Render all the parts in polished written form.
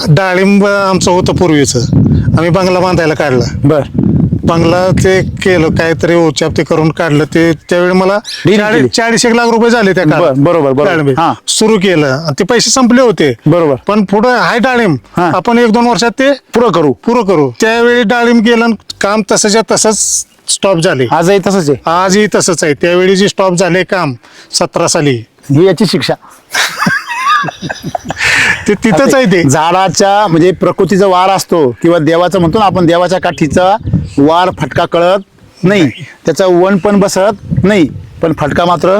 डाळिंब आमचं होतं पूर्वीचं, आम्ही बंगला बांधायला काढला. बर. बंगला ते केलं काहीतरी उचाप ते करून काढलं ते त्यावेळी मला Deal केली. 40 लाख रुपये झाले त्या काळात. बरोबर. हा. सुरू केलं आणि ते पैसे संपले होते. बरोबर. पण पुढे हाय डाळिंब, हा. आपण 1-2 वर्षात ते पुरं करू. त्यावेळी डाळिंब गेलं आणि काम तसंच्या तसंच स्टॉप झाले. आजही तसंच आहे. आजही तसंच आहे. त्यावेळी जे स्टॉप झाले काम 17 साली ही याची शिक्षा. ते तिथंच आहे. ते झाडाच्या म्हणजे प्रकृतीचा वार असतो किंवा देवाचा म्हणतो ना आपण, देवाच्या काठीचा वार फटका कळत नाही, त्याचा वन पण बसत नाही, पण फटका मात्र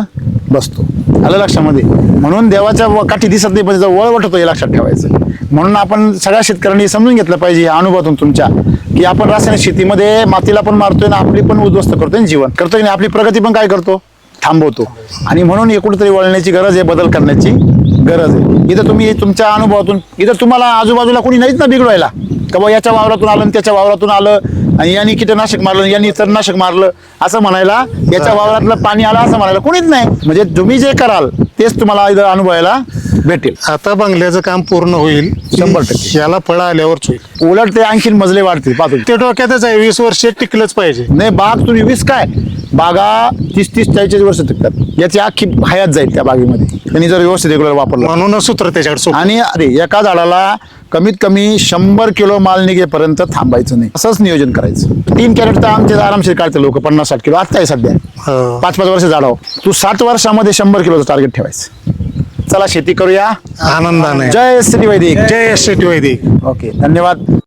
बसतो. आलं लक्षामध्ये. म्हणून देवाच्या काठी दिसत नाही पण त्याचा वळ वाटतो, हे लक्षात ठेवायचं. म्हणून आपण सगळ्या शेतकऱ्यांनी समजून घेतलं पाहिजे या अनुभवातून तुमच्या, की आपण रासायनिक शेतीमध्ये मातीला पण मारतोय ना, आपली पण उद्ध्वस्त करतोय, जीवन करतोय ना, आपली प्रगती पण काय करतो, थांबवतो. आणि म्हणून हे कुठेतरी वळण्याची गरज आहे, बदल करण्याची गरज आहे. इथं तुम्ही तुमच्या अनुभवातून, इथं तुम्हाला आजूबाजूला कोणी नाहीच ना बिघडवायला, का बा याच्या वावरातून आलं आणि त्याच्या वावरातून आलं आणि यांनी कीटकनाशक मारलं यांनी तणनाशक मारलं असं म्हणायला, याच्या वावरातलं पाणी आलं असं म्हणायला कोणीच नाही. म्हणजे तुम्ही जे कराल तेच तुम्हाला इथं अनुभवायला भेटेल. आता बंगल्याचं काम पूर्ण होईल 100%. याला फळं आल्यावरच होईल. उलट ते आणखीन मजले वाढतील. पाहतो ते डोक्यातच आहे, 20 वर्ष टिकलंच पाहिजे. नाही, बाग तुम्ही 20 काय, बागा 30-40 वर्ष टिकतात. याची अख्खी हयात जाईल त्या बागेमध्ये, त्यांनी जर व्यवस्थित रेग्युलर वापरलं. म्हणूनच सूत्र त्याच्याकडे सोपं. आणि अरे एका झाडाला कमीत कमी 100 किलो माल निघेपर्यंत थांबायचं नाही, असंच नियोजन करायचं. 3 कॅरेट तर आमचे आरामशीर काढते लोक, 50-60 किलो आता आहे सध्या. हो. 5-5 वर्ष झाडावर तू 60 वर्षामध्ये 100 किलोचं टार्गेट ठेवायचं. चला शेती करूया आनंदाने. जय श्री वैदिक. जय शेती वैदिक. ओके, धन्यवाद.